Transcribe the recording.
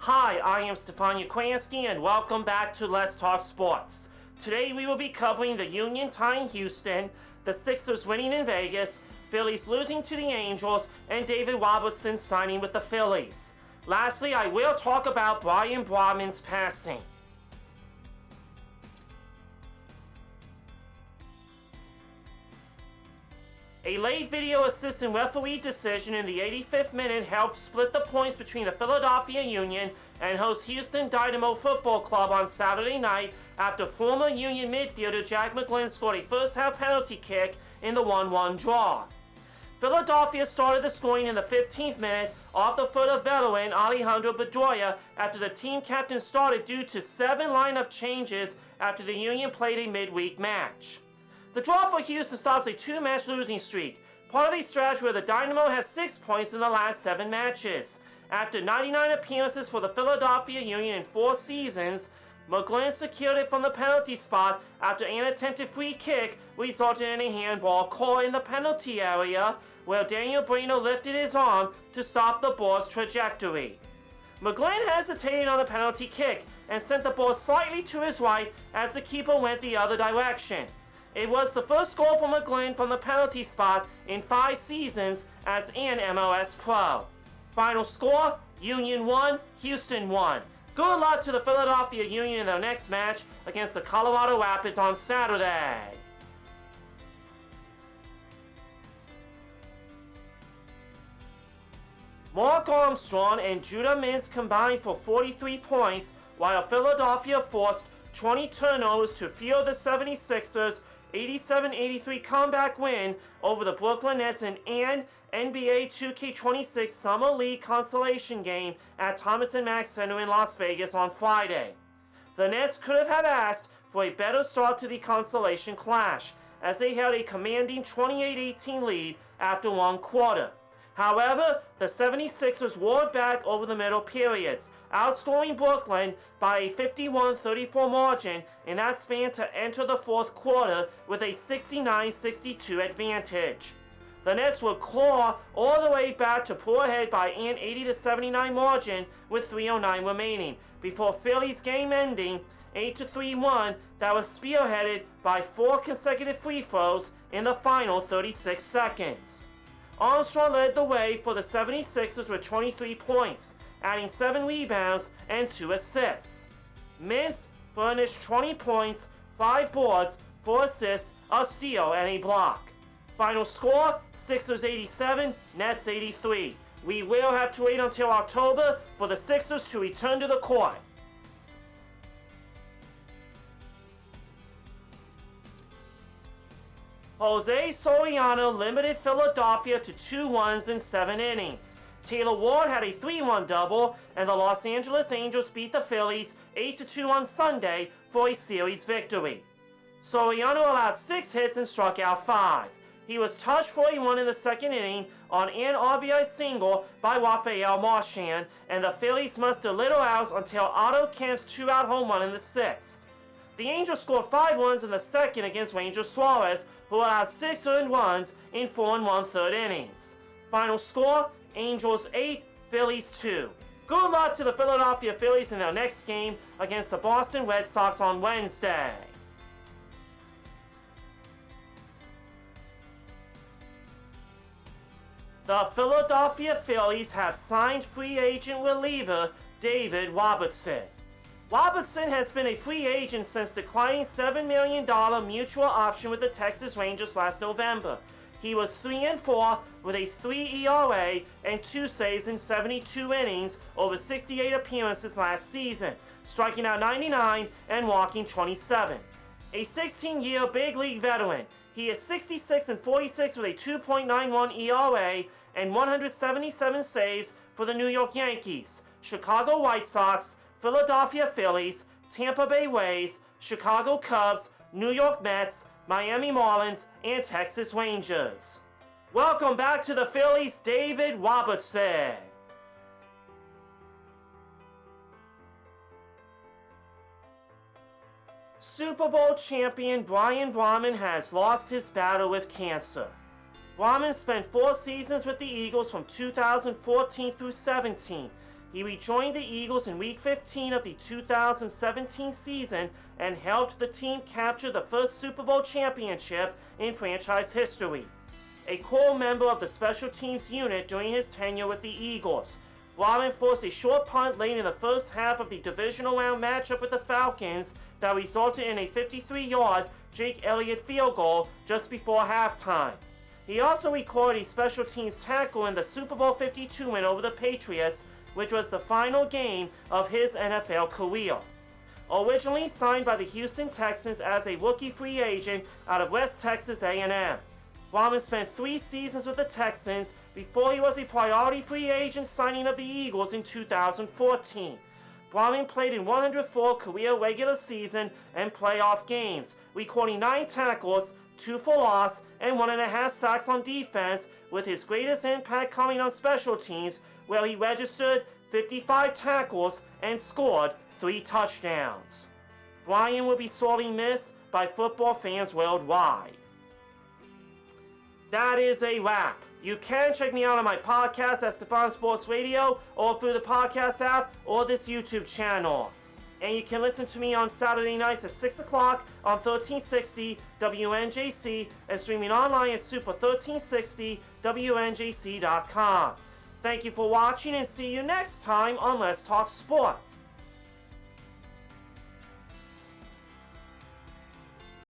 Hi, I am Stefan Ukransky and welcome back to Let's Talk Sports. Today we will be covering the Union tying Houston, the Sixers winning in Vegas, Phillies losing to the Angels, and David Robertson signing with the Phillies. Lastly, I will talk about Bryan Braman's passing. A late video assistant referee decision in the 85th minute helped split the points between the Philadelphia Union and host Houston Dynamo Football Club on Saturday night after former Union midfielder Jack McGlynn scored a first-half penalty kick in the 1-1 draw. Philadelphia started the scoring in the 15th minute off the foot of veteran Alejandro Bedoya after the team captain started due to 7 lineup changes after the Union played a midweek match. The draw for Houston stops a 2-match losing streak, part of a stretch where the Dynamo has 6 points in the last 7 matches. After 99 appearances for the Philadelphia Union in 4 seasons, McGlynn secured it from the penalty spot after an attempted free kick resulted in a handball call in the penalty area where Daniel Bueno lifted his arm to stop the ball's trajectory. McGlynn hesitated on the penalty kick and sent the ball slightly to his right as the keeper went the other direction. It was the first goal for McGlynn from the penalty spot in 5 seasons as an MLS pro. Final score, Union 1, Houston 1. Good luck to the Philadelphia Union in their next match against the Colorado Rapids on Saturday. Mark Armstrong and Judah Mintz combined for 43 points, while Philadelphia forced 20 turnovers to fuel the 76ers' 87-83 comeback win over the Brooklyn Nets in an NBA 2K26 Summer League consolation game at Thomas & Mack Center in Las Vegas on Friday. The Nets could have asked for a better start to the consolation clash, as they held a commanding 28-18 lead after one quarter. However, the 76ers roared back over the middle periods, outscoring Brooklyn by a 51-34 margin in that span to enter the fourth quarter with a 69-62 advantage. The Nets would claw all the way back to pull ahead by an 80-79 margin with 3:09 remaining, before Philly's game-ending 8-3 win that was spearheaded by 4 consecutive free throws in the final 36 seconds. Armstrong led the way for the 76ers with 23 points, adding 7 rebounds and 2 assists. Mintz furnished 20 points, 5 boards, 4 assists, a steal, and a block. Final score, Sixers 87, Nets 83. We will have to wait until October for the Sixers to return to the court. Jose Soriano limited Philadelphia to 2 wins in 7 innings. Taylor Ward had a 3-1 double, and the Los Angeles Angels beat the Phillies 8-2 on Sunday for a series victory. Soriano allowed 6 hits and struck out 5. He was touched for a 1 in the second inning on an RBI single by Rafael Marchand, and the Phillies mustered little else until Otto Kemp's 2-out home run in the 6th. The Angels scored 5 runs in the second against Ranger Suarez, who allowed 6 earned runs in 4 1/3 innings. Final score, Angels 8, Phillies 2. Good luck to the Philadelphia Phillies in their next game against the Boston Red Sox on Wednesday. The Philadelphia Phillies have signed free agent reliever David Robertson. Robertson has been a free agent since declining $7 million mutual option with the Texas Rangers last November. He was 3-4 with a 3 ERA and 2 saves in 72 innings over 68 appearances last season, striking out 99 and walking 27. A 16-year big league veteran, he is 66-46 with a 2.91 ERA and 177 saves for the New York Yankees, Chicago White Sox, Philadelphia Phillies, Tampa Bay Rays, Chicago Cubs, New York Mets, Miami Marlins, and Texas Rangers. Welcome back to the Phillies, David Robertson. Super Bowl champion Bryan Braman has lost his battle with cancer. Braman spent 4 seasons with the Eagles from 2014 through 17. He rejoined the Eagles in Week 15 of the 2017 season and helped the team capture the first Super Bowl championship in franchise history. A core member of the special teams unit during his tenure with the Eagles, Braman forced a short punt late in the first half of the divisional round matchup with the Falcons that resulted in a 53-yard Jake Elliott field goal just before halftime. He also recorded a special teams tackle in the Super Bowl 52 win over the Patriots, which was the final game of his NFL career. Originally signed by the Houston Texans as a rookie free agent out of West Texas A&M, Braman spent 3 seasons with the Texans before he was a priority free agent signing of the Eagles in 2014. Braman played in 104 career regular season and playoff games, recording 9 tackles, 2 for loss, and 1.5 sacks on defense, with his greatest impact coming on special teams, where he registered 55 tackles and scored 3 touchdowns. Bryan will be sorely missed by football fans worldwide. That is a wrap. You can check me out on my podcast at Stefan Sports Radio, or through the podcast app, or this YouTube channel. And you can listen to me on Saturday nights at 6 o'clock on 1360 WNJC and streaming online at super1360WNJC.com. Thank you for watching, and see you next time on Let's Talk Sports.